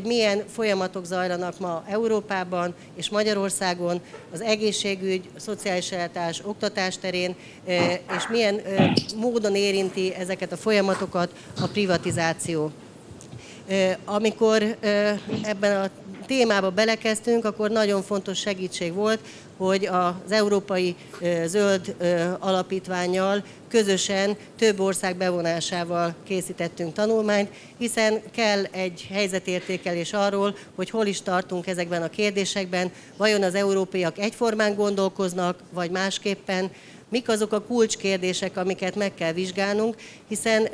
milyen folyamatok zajlanak ma Európában és Magyarországon az egészségügy, a szociális ellátás, oktatás terén, és milyen módon érinti ezeket a folyamatokat a privatizáció. Amikor ebben a témába belekezdtünk, akkor nagyon fontos segítség volt, hogy az Európai Zöld Alapítvánnyal közösen több ország bevonásával készítettünk tanulmányt, hiszen kell egy helyzetértékelés arról, hogy hol is tartunk ezekben a kérdésekben, vajon az európaiak egyformán gondolkoznak, vagy másképpen, mik azok a kulcskérdések, amiket meg kell vizsgálnunk, hiszen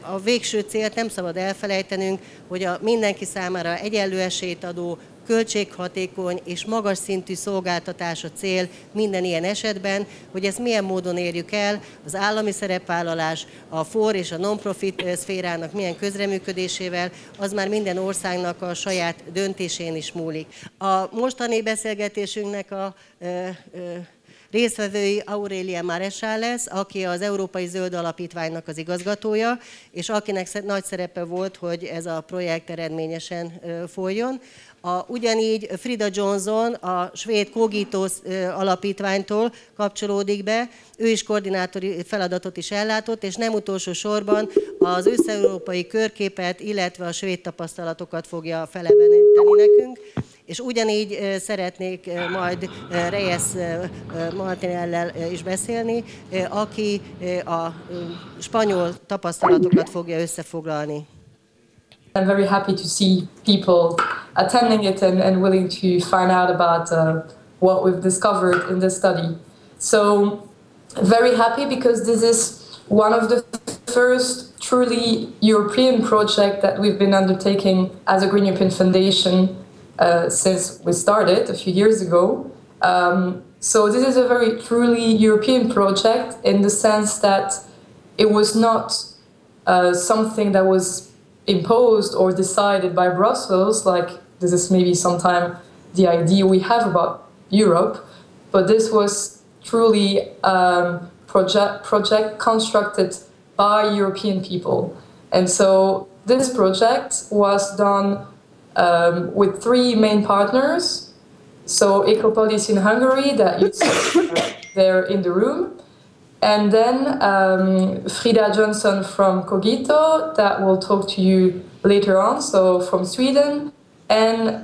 a végső célt nem szabad elfelejtenünk, hogy a mindenki számára egyenlő esélyt adó, költséghatékony és magas szintű szolgáltatás a cél minden ilyen esetben, hogy ezt milyen módon érjük el, az állami szerepvállalás, a for és a non-profit szférának milyen közreműködésével, az már minden országnak a saját döntésén is múlik. A mostani beszélgetésünknek a résztvevői Aurélia Maréchal lesz, aki az Európai Zöld Alapítványnak az igazgatója, és akinek nagy szerepe volt, hogy ez a projekt eredményesen folyjon. Ugyanígy Frida Johnson a svéd Cogito alapítványtól kapcsolódik be, ő is koordinátori feladatot is ellátott, és nem utolsó sorban az összeurópai körképet, illetve a svéd tapasztalatokat fogja feleveníteni nekünk. És ugyanígy szeretnék majd Reyes Martinellel is beszélni, aki a spanyol tapasztalatokat fogja összefoglalni. I'm very happy to see people attending it and willing to find out about what we've discovered in the study. So, very happy because this is one of the first truly European project that we've been undertaking as a Green European Foundation since we started a few years ago. So this is a very truly European project in the sense that it was not something that was imposed or decided by Brussels, like this is maybe sometimes the idea we have about Europe, but this was truly project constructed by European people. And so this project was done with three main partners. So Ökopolisz in Hungary, that you see there in the room, and then Frida Johnson from Cogito, that will talk to you later on, so from Sweden, and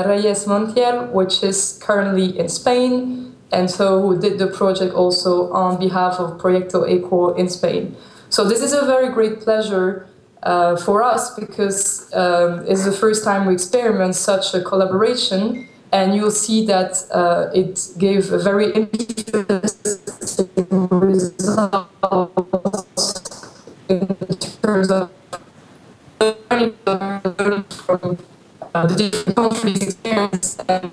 Reyes Montiel, which is currently in Spain, and so who did the project also on behalf of Proyecto Eco in Spain. So this is a very great pleasure for us because it's the first time we experiment such a collaboration, and you'll see that it gave a very interesting results in terms of learning from the different countries' experience and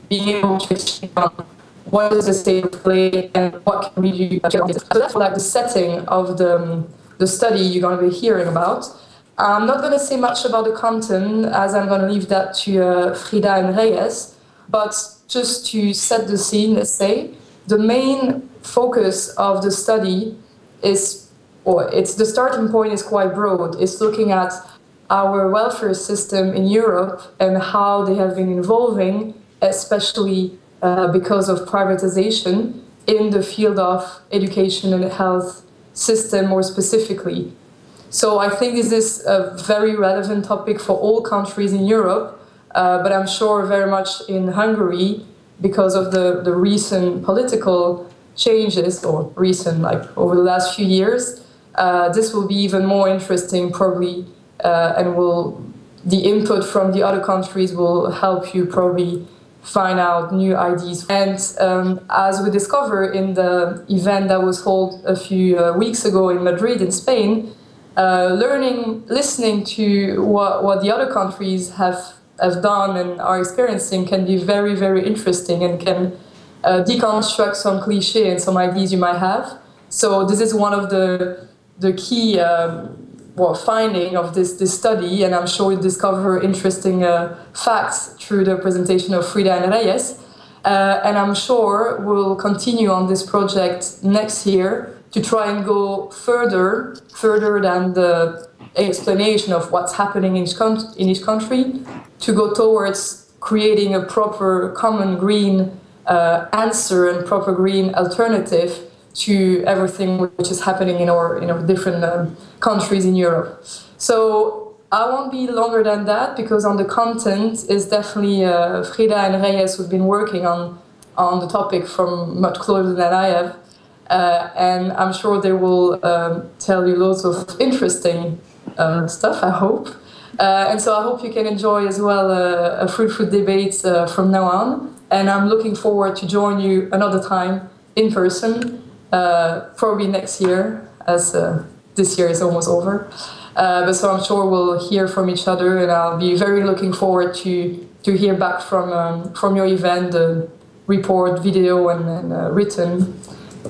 being able to check on what is the state of play and what can we do. So that's like the setting of the study you're going to be hearing about. I'm not going to say much about the content as I'm going to leave that to Frida and Reyes, but just to set the scene, let's say, the main focus of the study is, or it's the starting point is quite broad. It's looking at our welfare system in Europe and how they have been evolving, especially because of privatization in the field of education and health system more specifically. So I think this is a very relevant topic for all countries in Europe, but I'm sure very much in Hungary because of the recent political changes, or recent, like over the last few years, this will be even more interesting probably, and the input from the other countries will help you probably find out new ideas. And as we discovered in the event that was held a few weeks ago in Madrid in Spain, listening to what the other countries have done and are experiencing can be very, very interesting and can deconstruct some cliché and some ideas you might have. So this is one of the key finding of this study, and I'm sure you'll discover interesting facts through the presentation of Frida and Reyes. And I'm sure we'll continue on this project next year to try and go further than the explanation of what's happening in each country, to go towards creating a proper common green answer and proper green alternative to everything which is happening in our different countries in Europe. So I won't be longer than that, because on the content is definitely Frida and Reyes who've been working on the topic from much closer than I have. And I'm sure they will tell you loads of interesting stuff, I hope. And so I hope you can enjoy as well a fruitful debate from now on. And I'm looking forward to join you another time in person, probably next year, as this year is almost over. But so I'm sure we'll hear from each other, and I'll be very looking forward to hear back from your event, report, video, and written.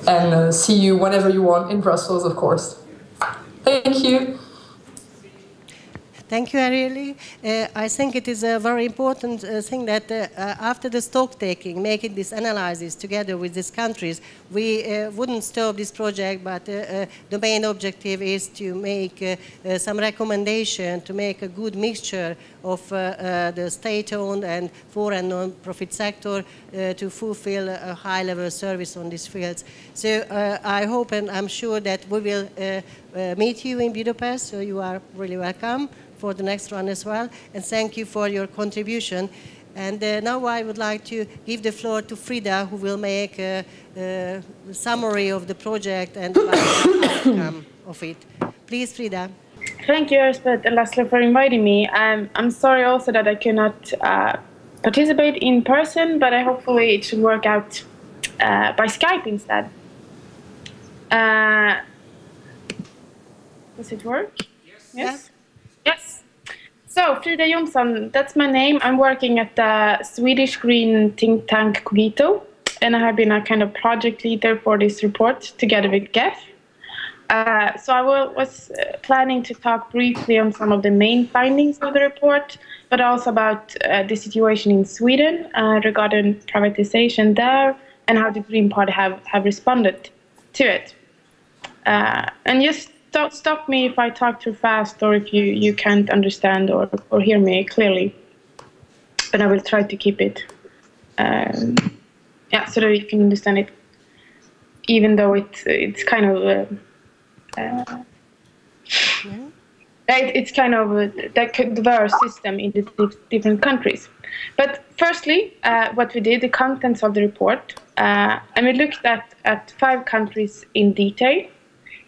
And see you whenever you want in Brussels, of course. Thank you. Thank you, Arieli. I think it is a very important thing that after the stock taking, making this analysis together with these countries, we wouldn't stop this project, but the main objective is to make some recommendation to make a good mixture of the state-owned and foreign non-profit sector to fulfill a high-level service on these fields. So I hope and I'm sure that we will meet you in Budapest, so you are really welcome for the next one as well. And thank you for your contribution. And now I would like to give the floor to Frida, who will make a summary of the project and the outcome of it. Please, Frida. Thank you, Elspeth and Laszlo, for inviting me. I'm sorry also that I cannot participate in person, but hopefully it should work out by Skype instead. Does it work? Yes. Yes. Yes. So, Frida Jonsson, that's my name. I'm working at the Swedish Green think tank Cogito, and I have been a kind of project leader for this report together with GEF. So I was planning to talk briefly on some of the main findings of the report, but also about the situation in Sweden regarding privatization there and how the Green Party have responded to it. And just don't stop me if I talk too fast or if you can't understand or hear me clearly. But I will try to keep it, so that you can understand it, even though it's kind of it's kind of a diverse system in the different countries. But firstly, what we did, the contents of the report, and we looked at 5 countries in detail.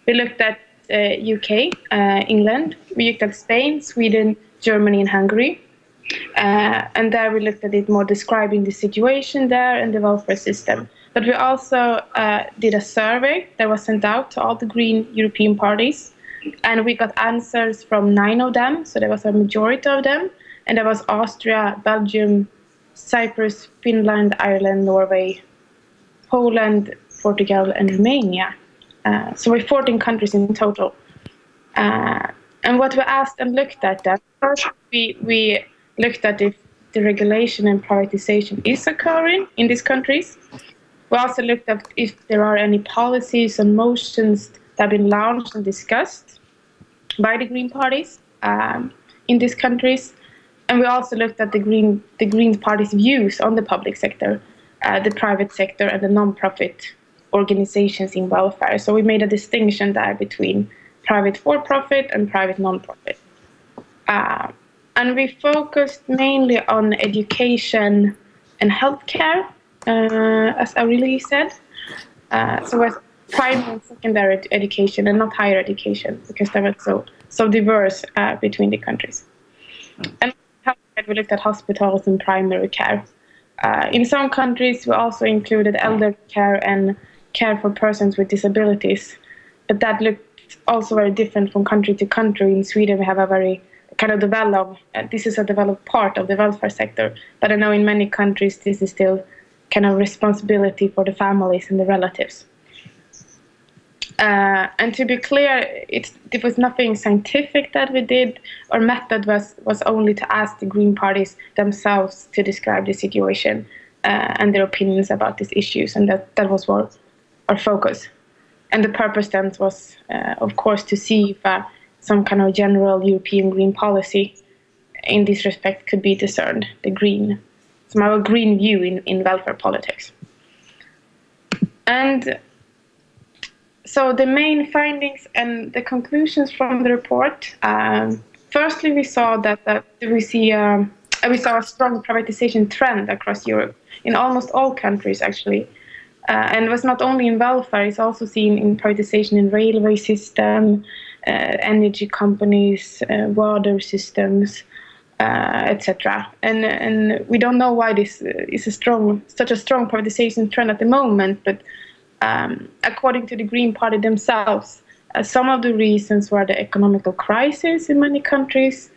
We looked at UK, England, we looked at Spain, Sweden, Germany, and Hungary. And there we looked at it more describing the situation there and the welfare system. But we also did a survey that was sent out to all the Green European parties. And we got answers from 9 of them, so there was a majority of them. And there was Austria, Belgium, Cyprus, Finland, Ireland, Norway, Poland, Portugal, and Romania. So we're 14 countries in total. And what we asked and looked at that, first we looked at if the regulation and privatization is occurring in these countries. We also looked at if there are any policies and motions that have been launched and discussed by the Green parties in these countries. And we also looked at the Green Party's views on the public sector, the private sector, and the non-profit organizations in welfare. So we made a distinction there between private for-profit and private non-profit. And we focused mainly on education and healthcare, as Aurelie said. So it was primary and secondary education and not higher education, because they were so diverse between the countries. And we looked at hospitals and primary care. In some countries, we also included elder care and care for persons with disabilities, but that looked also very different from country to country. In Sweden, we have a very kind of developed, this is a developed part of the welfare sector, but I know in many countries this is still kind of responsibility for the families and the relatives. And to be clear, it was nothing scientific that we did. Our method was only to ask the Green parties themselves to describe the situation and their opinions about these issues, and that was our focus. And the purpose then was, of course, to see if a some kind of general European green policy in this respect could be discerned, some green view in welfare politics. And so the main findings and the conclusions from the report, firstly, we saw we saw a strong privatization trend across Europe, in almost all countries actually. And it was not only in welfare, it's also seen in privatization in railway system, energy companies, water systems, etc. And we don't know why this is such a strong privatization trend at the moment, but according to the Green Party themselves, some of the reasons were the economical crisis in many countries.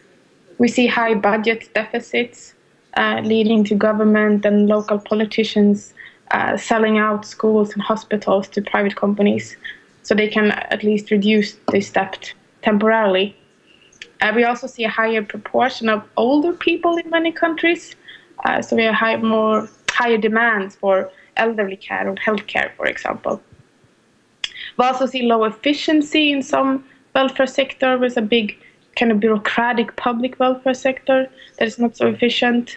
We see high budget deficits leading to government and local politicians selling out schools and hospitals to private companies so they can at least reduce this debt temporarily. We also see a higher proportion of older people in many countries, so we have higher demands for elderly care or healthcare, for example. We also see low efficiency in some welfare sector. There's a big kind of bureaucratic public welfare sector that is not so efficient.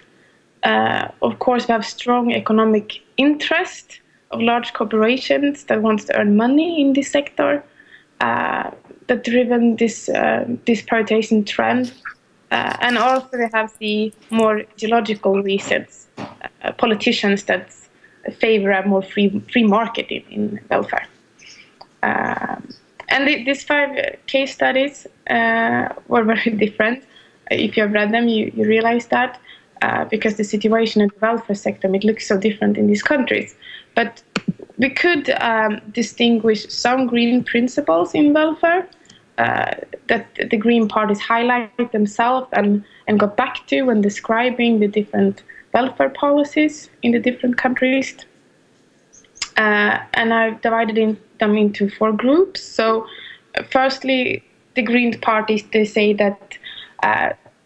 Of course, we have strong economic interest of large corporations that wants to earn money in this sector, that driven this privatization trend. And also we have the more ideological reasons, politicians that favor a more free market in welfare. And these 5 case studies were very different. If you have read them, you realize that, because the situation in the welfare sector, it looks so different in these countries. But we could distinguish some green principles in welfare that the Green parties highlight themselves and got back to when describing the different welfare policies in the different countries. And I've divided them into 4 groups. So firstly, the Green parties, they say that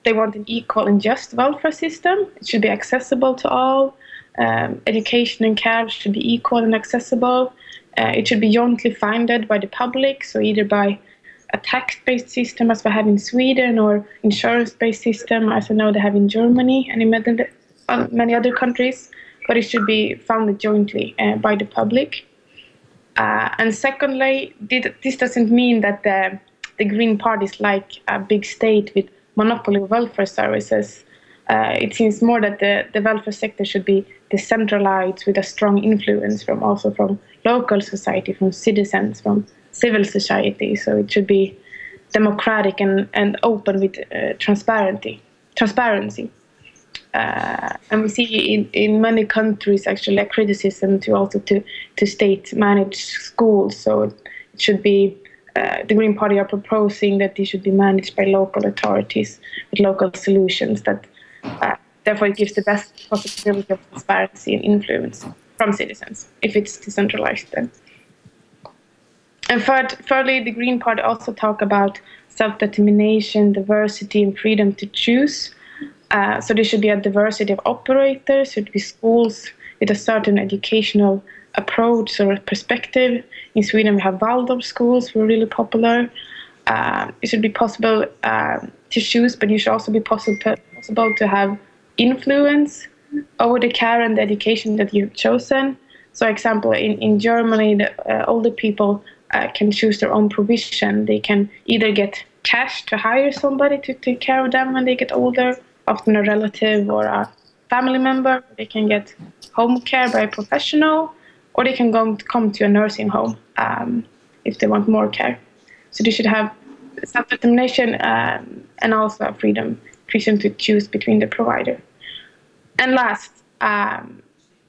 they want an equal and just welfare system. It should be accessible to all. Education and care should be equal and accessible. It should be jointly funded by the public, so either by a tax-based system as we have in Sweden, or insurance-based system as I know they have in Germany and in many other countries, but it should be funded jointly by the public. And secondly, this doesn't mean that the Green parties like a big state with monopoly of welfare services. It seems more that the welfare sector should be decentralized with a strong influence from local society, from citizens, from civil society. So it should be democratic and open with transparency. And we see in many countries actually a criticism to state-managed schools. So it should be, the Green Party are proposing that they should be managed by local authorities with local solutions that therefore it gives the best possibility of transparency and influence from citizens if it's decentralized then. And thirdly, the Green Party also talk about self-determination, diversity, and freedom to choose. So there should be a diversity of operators, there should be schools with a certain educational approach or perspective. In Sweden we have Waldorf schools who are really popular. It should be possible to choose, but it should also be possible to have influence over the care and the education that you've chosen. So example, in Germany, the older people can choose their own provision. They can either get cash to hire somebody to take care of them when they get older, often a relative or a family member. They can get home care by a professional, or they can come to a nursing home if they want more care. So they should have self-determination and also freedom to choose between the provider. And last,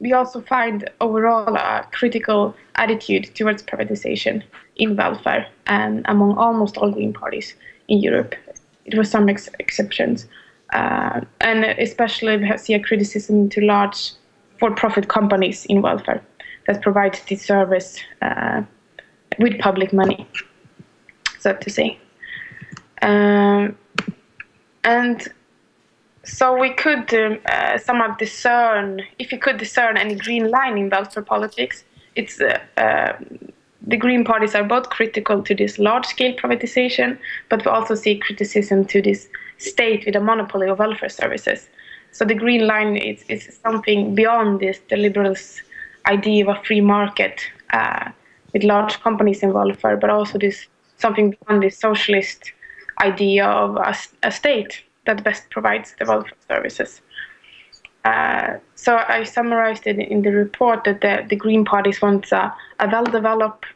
we also find overall a critical attitude towards privatization in welfare and among almost all Green parties in Europe. It was some exceptions. And especially we see a criticism to large for-profit companies in welfare that provide this service with public money, so to say. And so we could somewhat discern, if you could discern any green line in welfare politics, it's the Green parties are both critical to this large-scale privatization, but we also see criticism to this state with a monopoly of welfare services. So the Green line is something beyond this, the liberals' idea of a free market with large companies in welfare, but also this something beyond this socialist idea of a state that best provides the welfare services. So I summarized it in the report that the Green parties want a well-developed,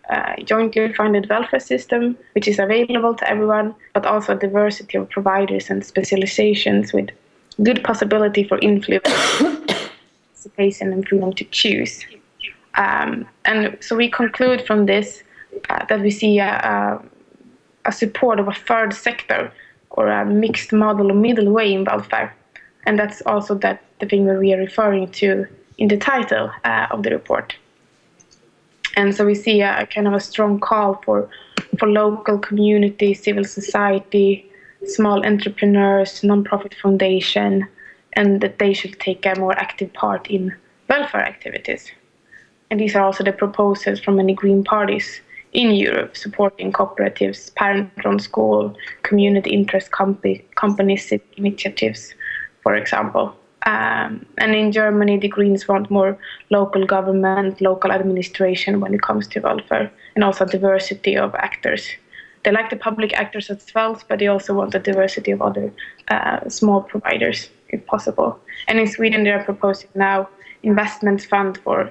jointly funded welfare system, which is available to everyone, but also a diversity of providers and specializations with good possibility for influence, participation, and freedom to choose. And so we conclude from this that we see a support of a third sector or a mixed model or middle way in welfare. And that's also the thing that we are referring to in the title of the report. And so we see a kind of a strong call for local community, civil society, small entrepreneurs, non-profit foundation, and that they should take a more active part in welfare activities. And these are also the proposals from many Green parties in Europe, supporting cooperatives, parent-run school, community interest companies, initiatives, for example. And in Germany, the Greens want more local government, local administration when it comes to welfare, and also diversity of actors. They like the public actors as well, but they also want a diversity of other small providers, if possible. And in Sweden, they are proposing now investment funds for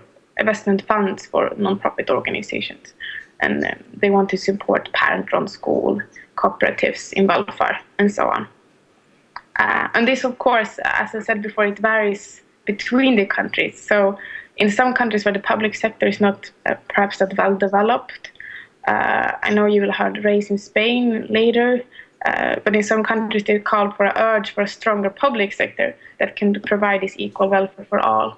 non-profit organizations. And they want to support parent-run school, cooperatives in welfare, and so on. And this, of course, as I said before, it varies between the countries. So in some countries where the public sector is not perhaps that well developed, I know you will have the race in Spain later, but in some countries they call for an urge for a stronger public sector that can provide this equal welfare for all.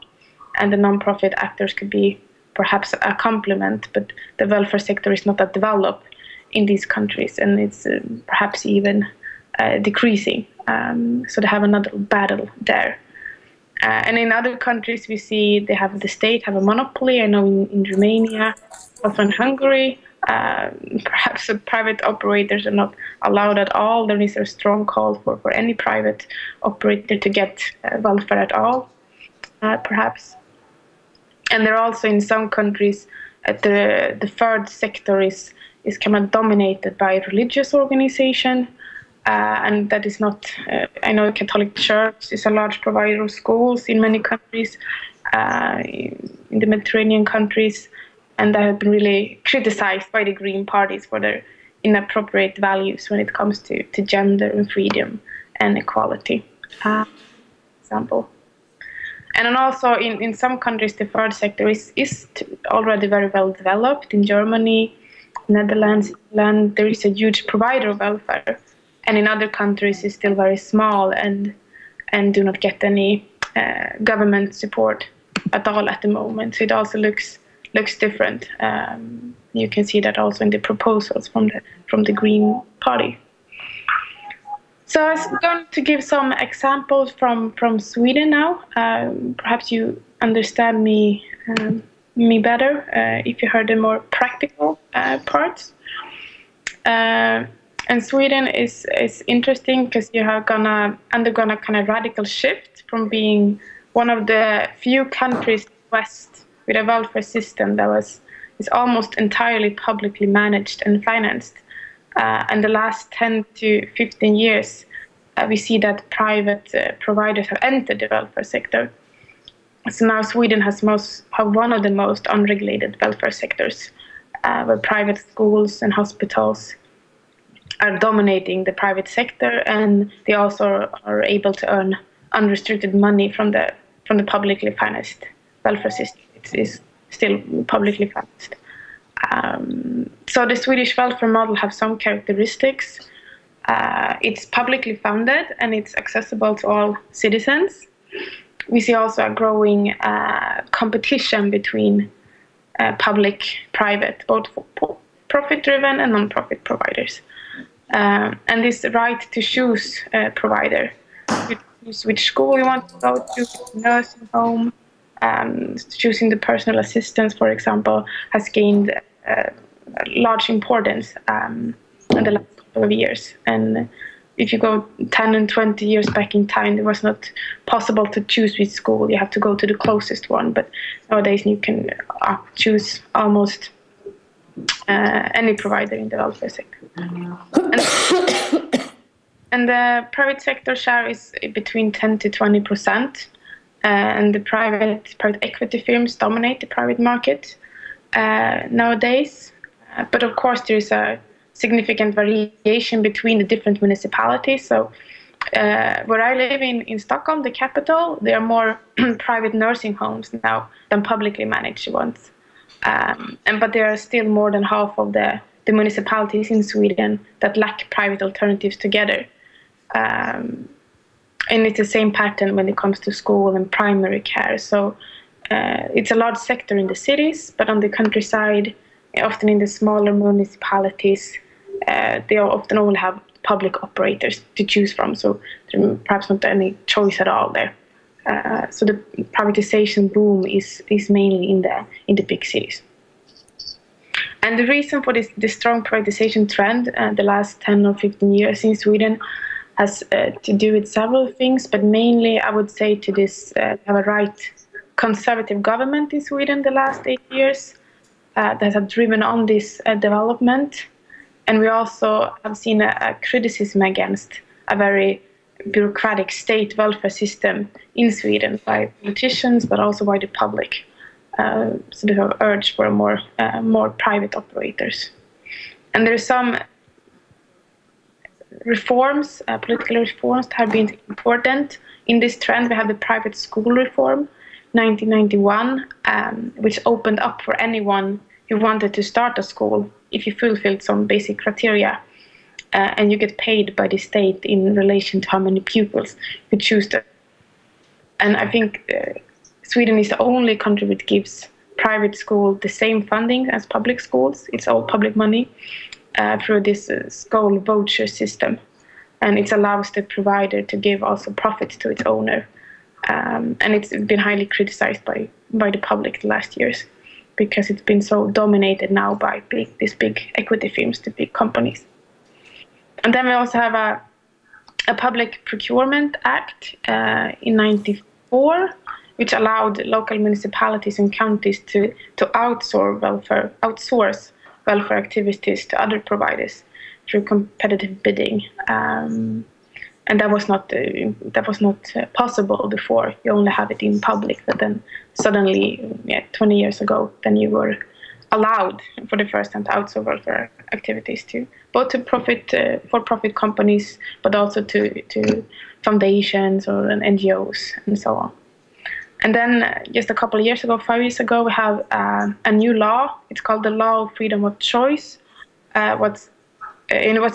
And the non-profit actors could be perhaps a complement, but the welfare sector is not that developed in these countries, and it's perhaps even decreasing. So they have another battle there. And in other countries, we see the state have a monopoly. I know in Romania, also in Hungary, perhaps the private operators are not allowed at all. There is a strong call for any private operator to get welfare at all, perhaps. And there are also in some countries, the third sector is kind of dominated by a religious organization. And that is not, I know the Catholic Church is a large provider of schools in many countries, in the Mediterranean countries, and that have been really criticized by the Green parties for their inappropriate values when it comes to gender and freedom and equality, example. And then also in some countries, the third sector is already very well developed. In Germany, Netherlands, England, there is a huge provider of welfare. And in other countries, it's still very small and do not get any government support at all at the moment. So it also looks different. You can see that also in the proposals from the Green Party. So I was going to give some examples from Sweden now. Perhaps you understand me better if you heard the more practical parts. And Sweden is interesting because you have undergone a kind of radical shift from being one of the few countries in the West with a welfare system that is almost entirely publicly managed and financed. And the last 10 to 15 years, we see that private providers have entered the welfare sector. So now Sweden has one of the most unregulated welfare sectors, where private schools and hospitals are dominating the private sector, and they also are able to earn unrestricted money from the publicly financed welfare system. It is still publicly financed. So the Swedish welfare model has some characteristics. It's publicly funded and it's accessible to all citizens. We see also a growing competition between public-private, both for profit-driven and non-profit providers. And this right to choose a provider, to choose which school you want to go to, nursing home, choosing the personal assistance, for example, has gained large importance in the last couple of years. And if you go 10 and 20 years back in time, it was not possible to choose which school. You have to go to the closest one. But nowadays you can choose almost any provider in the welfare sector. And the private sector share is between 10 to 20%. And the private equity firms dominate the private market nowadays. But of course, there is a significant variation between the different municipalities. So where I live in Stockholm, the capital, there are more private nursing homes now than publicly managed ones. But there are still more than half of the municipalities in Sweden that lack private alternatives together. And it's the same pattern when it comes to school and primary care. So it's a large sector in the cities, but on the countryside, often in the smaller municipalities, they often only have public operators to choose from, so there's perhaps not any choice at all there. So the privatization boom is mainly in the big cities. And the reason for this strong privatization trend the last 10 or 15 years in Sweden has to do with several things, but mainly I would say to this have a right conservative government in Sweden the last 8 years that have driven on this development. And we also have seen a criticism against a very bureaucratic state welfare system in Sweden by politicians, but also by the public. So they have urged for more private operators. And there are some reforms, political reforms, that have been important in this trend. We have the private school reform, 1991, which opened up for anyone who wanted to start a school if you fulfilled some basic criteria, and you get paid by the state in relation to how many pupils you choose to. And I think Sweden is the only country which gives private school the same funding as public schools. It's all public money through this school voucher system, and it allows the provider to give also profit to its owner. And it's been highly criticized by the public the last years, because it's been so dominated now by these big equity firms, the big companies. And then we also have a Public Procurement Act in 1994, which allowed local municipalities and counties to outsource welfare activities to other providers through competitive bidding. And that was not possible before. You only have it in public, but then suddenly, 20 years ago, then you were allowed for the first time to outsource welfare activities to both to for-profit companies, but also to foundations or NGOs and so on. And then just a couple of years ago, 5 years ago, we have a new law. It's called the Law of Freedom of Choice. It was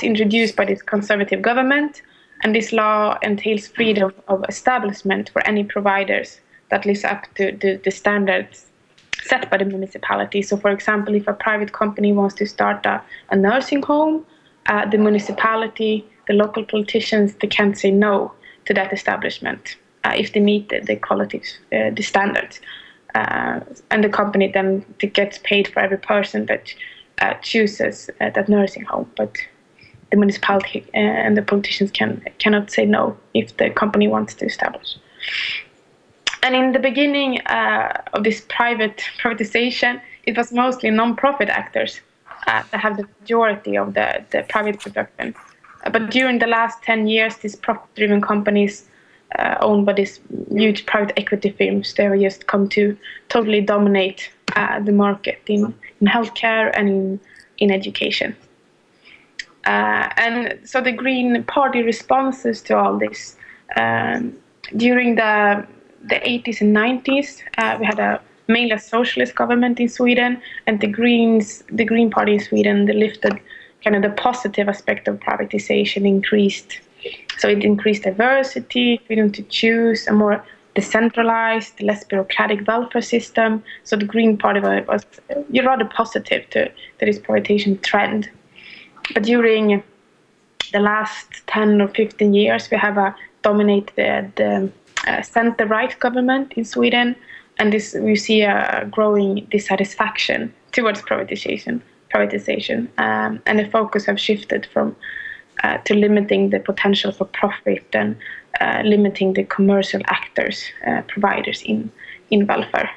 introduced by this conservative government. And this law entails freedom of establishment for any providers that lives up to the standards set by the municipality. So, for example, if a private company wants to start a nursing home, the municipality, the local politicians, they can't say no to that establishment if they meet the quality, the standards. And the company then gets paid for every person that chooses that nursing home. But the municipality and the politicians cannot say no if the company wants to establish. And in the beginning of this privatization, it was mostly non-profit actors that have the majority of the private production. But during the last 10 years, these profit-driven companies owned by these huge private equity firms, they have just come to totally dominate the market in healthcare and in education. And so the Green Party responses to all this, during the 80s and 90s, we had mainly a socialist government in Sweden, and the Green Party in Sweden, they lifted kind of the positive aspect of privatization, increased. So it increased diversity, freedom to choose, a more decentralized, less bureaucratic welfare system. So the Green Party was rather positive to this privatization trend. But during the last 10 or 15 years, we have dominated the center-right government in Sweden, and we see a growing dissatisfaction towards privatization privatization, and the focus have shifted from to limiting the potential for profit and limiting the commercial actors, providers in welfare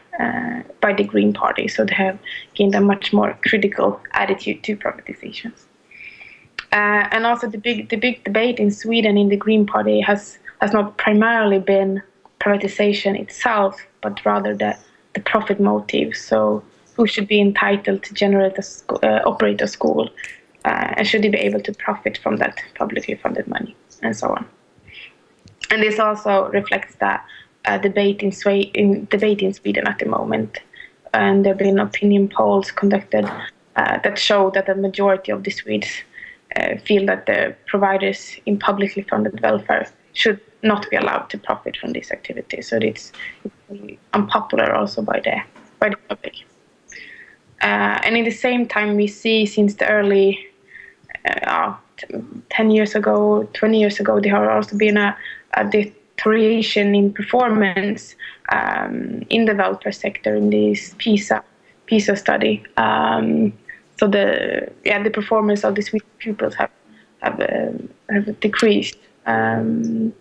by the Green Party. So they have gained a much more critical attitude to privatizations. And also the big debate in Sweden in the Green Party has not primarily been privatization itself, but rather the profit motive. So who should be entitled to operate a school, and should they be able to profit from that publicly funded money, and so on. And this also reflects the debate in Sweden at the moment. And there have been opinion polls conducted that show that the majority of the Swedes feel that the providers in publicly funded welfare should not be allowed to profit from this activity. So it's really unpopular also by the public. And in the same time, we see since the early 10 years ago, 20 years ago, there has also been a deterioration in performance in the welfare sector in this PISA study. So the performance of the Swedish pupils have decreased. And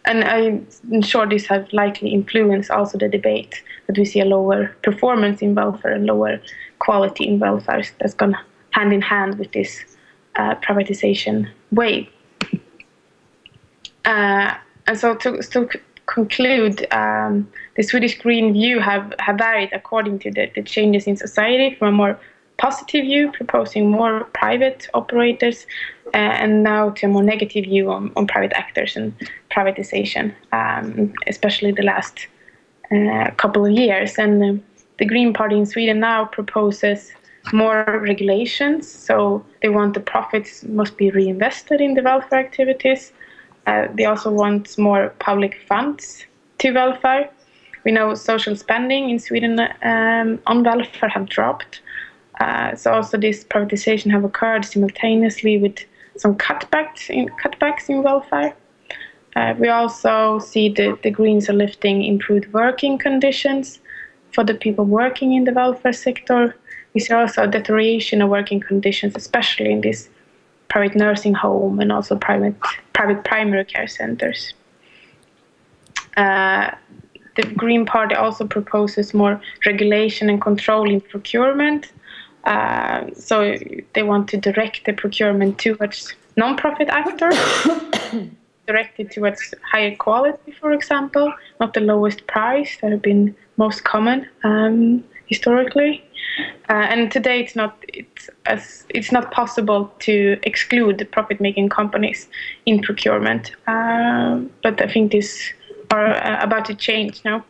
I'm sure this has likely influenced also the debate that we see a lower performance in welfare and lower quality in welfare that's gone hand in hand with this privatization wave. And so to conclude, the Swedish Green view have varied according to the changes in society, from a more positive view, proposing more private operators, and now to a more negative view on private actors and privatization, especially the last couple of years. And the Green Party in Sweden now proposes more regulations, so they want the profits must be reinvested in the welfare activities. They also want more public funds to welfare. We know social spending in Sweden on welfare have dropped. So also this privatization have occurred simultaneously with some cutbacks in welfare. We also see the Greens are lifting improved working conditions for the people working in the welfare sector. We see also a deterioration of working conditions, especially in this private nursing home and also private primary care centers. The Green Party also proposes more regulation and control in procurement. So they want to direct the procurement towards non-profit actors, directed towards higher quality, for example, not the lowest price that have been most common historically. And today it's not possible to exclude the profit-making companies in procurement. But I think these are about to change now.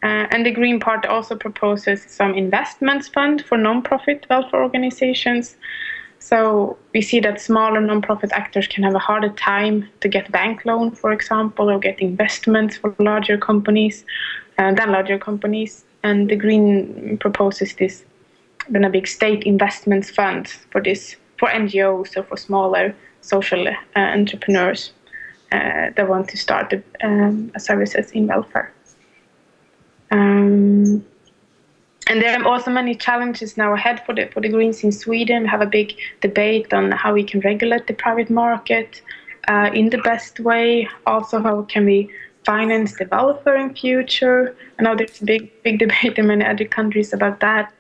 And the Green Party also proposes some investments fund for non-profit welfare organizations. So we see that smaller non-profit actors can have a harder time to get bank loan, for example, or get investments for larger companies than larger companies. And the Green proposes this, then a big state investments fund for NGOs or for smaller social entrepreneurs that want to start services in welfare. And there are also many challenges now ahead for the Greens in Sweden. We have a big debate on how we can regulate the private market in the best way. Also, how can we finance the welfare in future? I know there's a big debate in many other countries about that.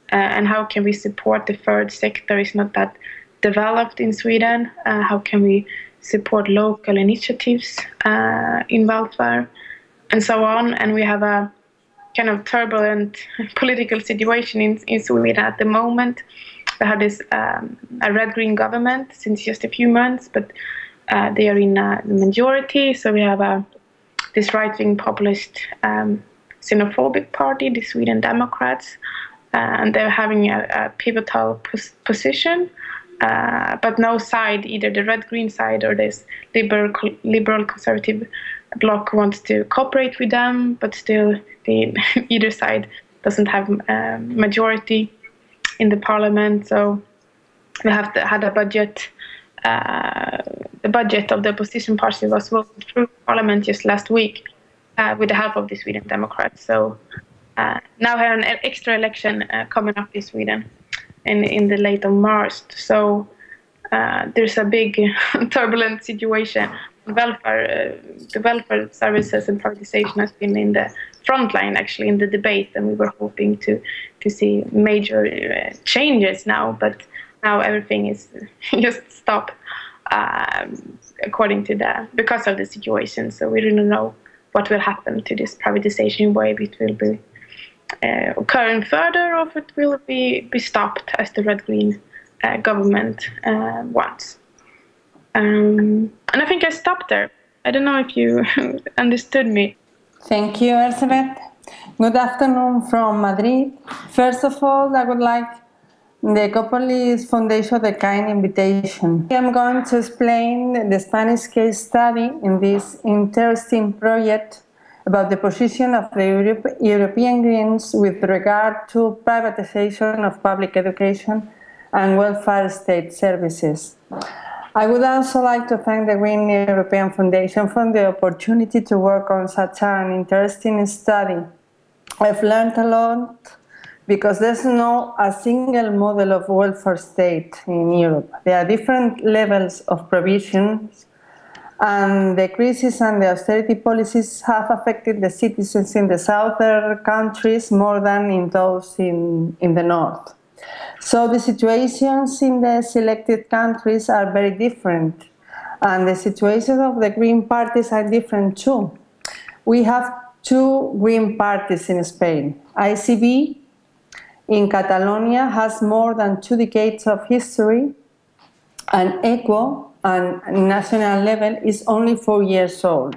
And how can we support the third sector? It's not that developed in Sweden. How can we support local initiatives in welfare, and so on? And we have a kind of turbulent political situation in Sweden at the moment. We have this a red-green government since just a few months, but they are in the majority. So we have this right-wing populist xenophobic party, the Sweden Democrats, and they're having a pivotal position, but no side, either the red-green side or this liberal conservative bloc wants to cooperate with them, but still either side doesn't have majority in the parliament. So we have had a budget. The budget of the opposition party was voted through parliament just last week with the help of the Sweden Democrats. So now we have an extra election coming up in Sweden in the late of March. So there's a big turbulent situation. The welfare services and privatization has been in the front line actually in the debate, and we were hoping to see major changes now, but now everything is just stopped because of the situation. So we don't know what will happen to this privatization wave. It will be occurring further, or if it will be stopped as the red-green government wants. And I think I stopped there. I don't know if you understood me. Thank you, Elizabeth. Good afternoon from Madrid. First of all, I would like the Ökopolisz Foundation the kind invitation. I am going to explain the Spanish case study in this interesting project about the position of the European Greens with regard to privatization of public education and welfare state services. I would also like to thank the Green European Foundation for the opportunity to work on such an interesting study. I've learned a lot because there's no a single model of welfare state in Europe. There are different levels of provisions, and the crisis and the austerity policies have affected the citizens in the southern countries more than in those in the north. So the situations in the selected countries are very different, and the situations of the Green parties are different too. We have two Green parties in Spain. ICB in Catalonia has more than 2 decades of history, and ECO on national level is only 4 years old.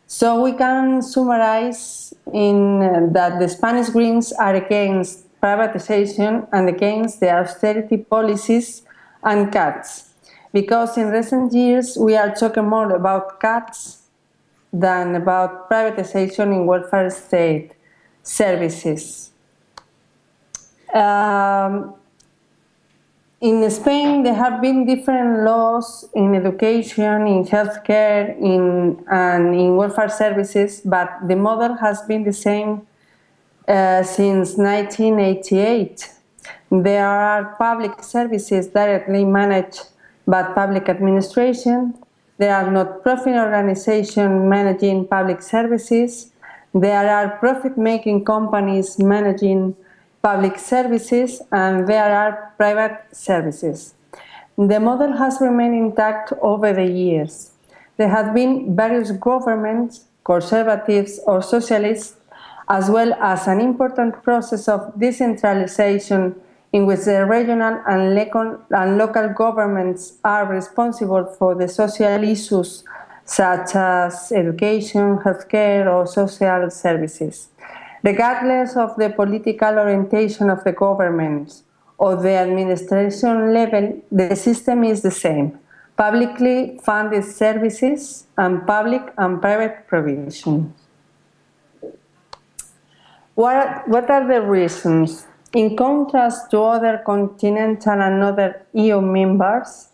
So we can summarize in that the Spanish Greens are against privatization and against the austerity policies and cuts, because in recent years we are talking more about cuts than about privatization in welfare state services. In Spain, there have been different laws in education, in healthcare, and in welfare services, but the model has been the same since 1988. There are public services directly managed by public administration. There are not-profit organizations managing public services. There are profit-making companies managing public services, and there are private services. The model has remained intact over the years. There have been various governments, conservatives or socialists, as well as an important process of decentralization in which the regional and local governments are responsible for the social issues such as education, healthcare, or social services. Regardless of the political orientation of the government or the administration level, the system is the same: publicly funded services and public and private provision. What are the reasons? In contrast to other continental and other EU members,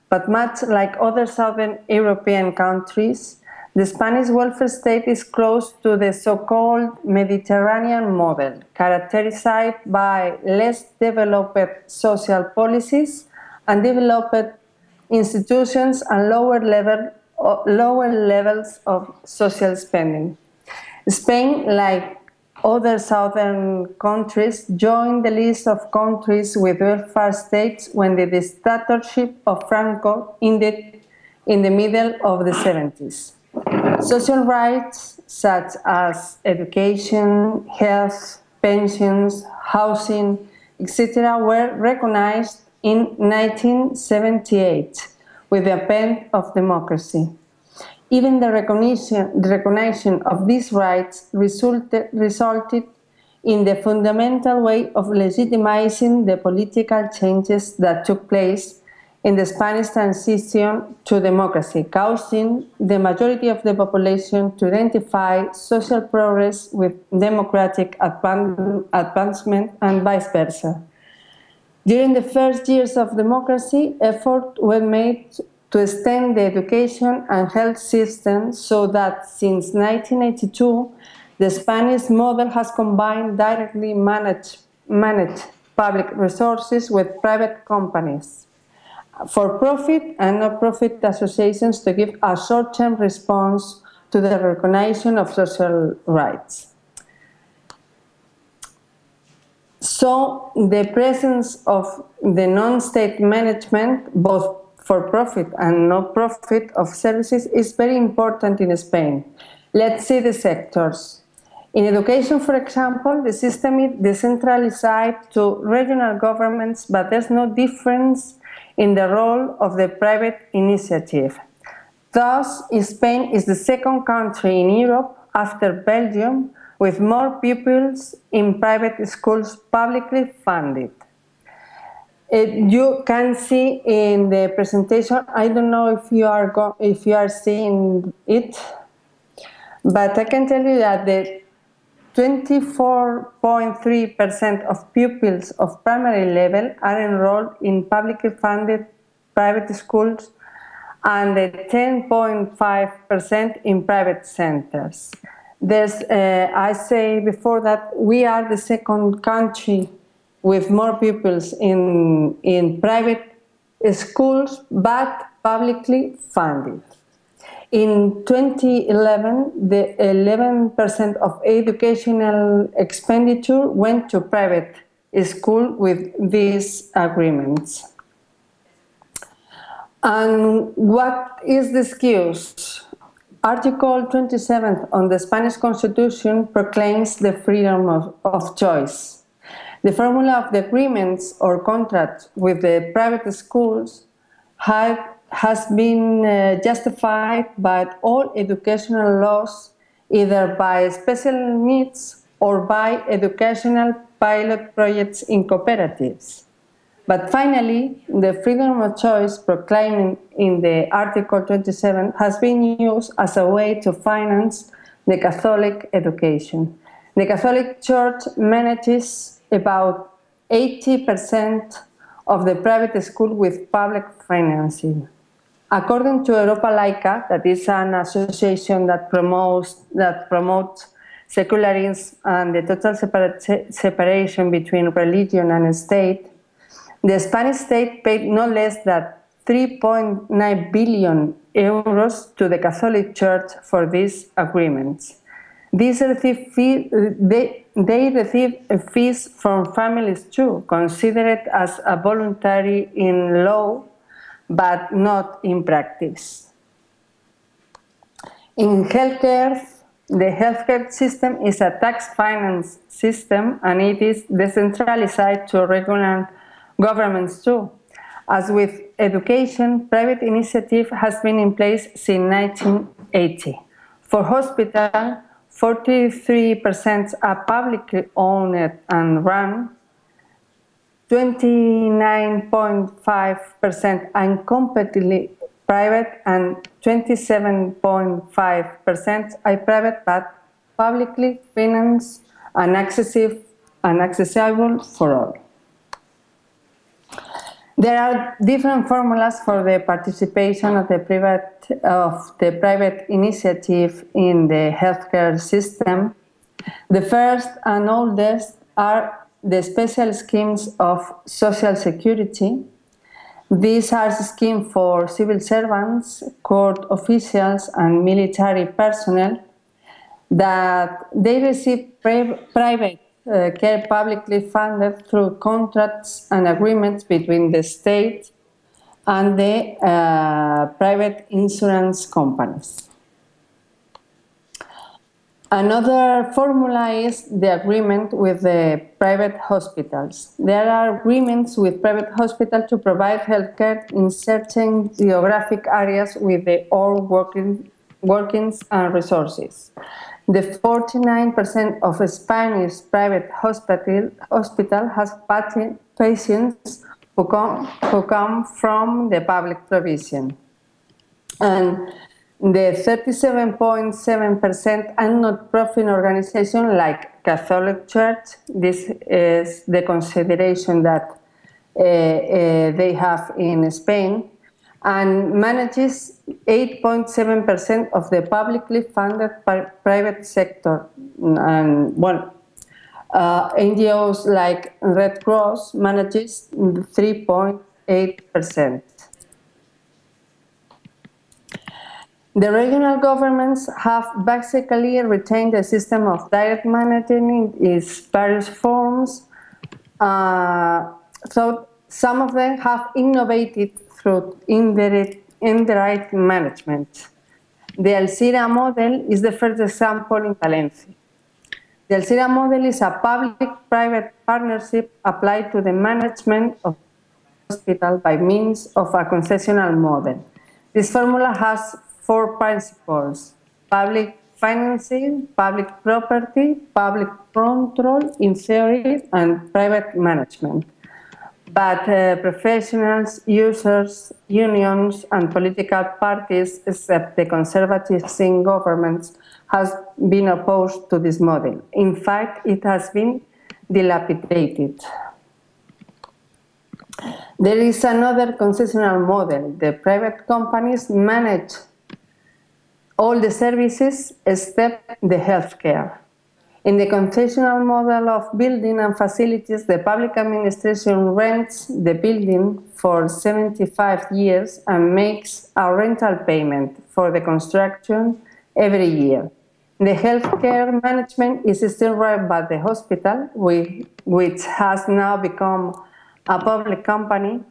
but much like other southern European countries, the Spanish welfare state is close to the so-called Mediterranean model, characterized by less developed social policies and developed institutions and lower levels of social spending. Spain, like other southern countries, joined the list of countries with welfare states when the dictatorship of Franco ended in the middle of the 70s. Social rights such as education, health, pensions, housing, etc. were recognized in 1978 with the advent of democracy. Even the recognition of these rights resulted in the fundamental way of legitimizing the political changes that took place in the Spanish transition to democracy, causing the majority of the population to identify social progress with democratic advancement and vice versa. During the first years of democracy, efforts were made to extend the education and health system so that since 1982, the Spanish model has combined directly managed public resources with private companies, for-profit and not-profit associations to give a short-term response to the recognition of social rights. So the presence of the non-state management, both for-profit and not-profit of services, is very important in Spain. Let's see the sectors. In education, for example, the system is decentralized to regional governments, but there's no difference in the role of the private initiative. Thus, Spain is the second country in Europe, after Belgium, with more pupils in private schools publicly funded. You can see in the presentation, I don't know if you are seeing it, but I can tell you that the 24.3% of pupils of primary level are enrolled in publicly funded private schools and the 10.5% in private centers. I say before that we are the second country with more pupils in private schools, but publicly funded. In 2011, the 11% of educational expenditure went to private school with these agreements. And what is the excuse? Article 27 on the Spanish Constitution proclaims the freedom of choice. The formula of the agreements or contracts with the private schools has been justified by all educational laws, either by special needs or by educational pilot projects in cooperatives. But finally, the freedom of choice proclaimed in the Article 27 has been used as a way to finance the Catholic education. The Catholic Church manages about 80% of the private school with public financing. According to Europa Laica, that is an association that promotes secularism and the total separation between religion and state, the Spanish state paid no less than 3.9 billion euros to the Catholic Church for these agreements. They receive fees from families too, considered as a voluntary in law, but not in practice. In healthcare, the healthcare system is a tax finance system and it is decentralized to regional governments too. As with education, private initiative has been in place since 1980. For hospital, 43% are publicly owned and run, 29.5% are completely private, and 27.5% are private but publicly financed and accessible for all. There are different formulas for the participation of the private initiative in the healthcare system. The first and oldest are the special schemes of social security. These are schemes for civil servants, court officials, and military personnel that they receive private care publicly funded through contracts and agreements between the state and the private insurance companies. Another formula is the agreement with the private hospitals. There are agreements with private hospitals to provide healthcare in certain geographic areas with their own workings and resources. The 49% of Spanish private hospital has patients who come from the public provision. And the 37.7% are not-profit organizations like Catholic Church. This is the consideration that they have in Spain, and manages 8.7% of the publicly funded private sector. And well, NGOs like Red Cross manages 3.8%. The regional governments have basically retained the system of direct managing in its various forms, so some of them have innovated through indirect management. The Alcira model is the first example in Valencia. The Alcira model is a public-private partnership applied to the management of the hospital by means of a concessional model. This formula has 4 principles: public financing, public property, public control in theory, and private management. But professionals, users, unions, and political parties, except the conservatives in governments, has been opposed to this model. In fact, it has been dilapidated. There is another concessional model. The private companies manage all the services except the healthcare. In the concessional model of building and facilities, the public administration rents the building for 75 years and makes a rental payment for the construction every year. The healthcare management is still run by the hospital, which has now become a public company,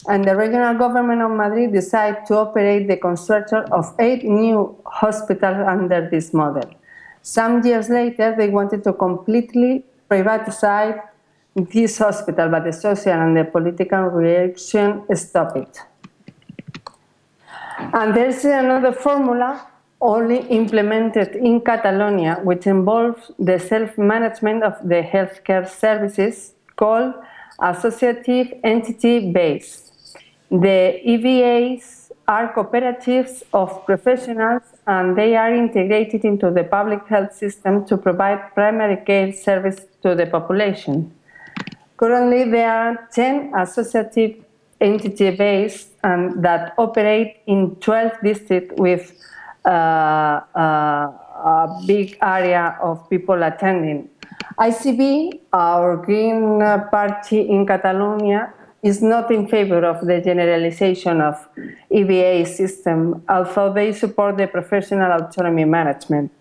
and the regional government of Madrid decided to operate the construction of 8 new hospitals under this model. Some years later, they wanted to completely privatize this hospital, but the social and the political reaction stopped it. And there's another formula only implemented in Catalonia, which involves the self-management of the healthcare services, called associative entity base. The EVAs are cooperatives of professionals, and they are integrated into the public health system to provide primary care service to the population. Currently, there are 10 associative entity bases that operate in 12 districts with a big area of people attending. ICB, our Green Party in Catalonia, is not in favor of the generalization of EVA system, although they support the professional autonomy management.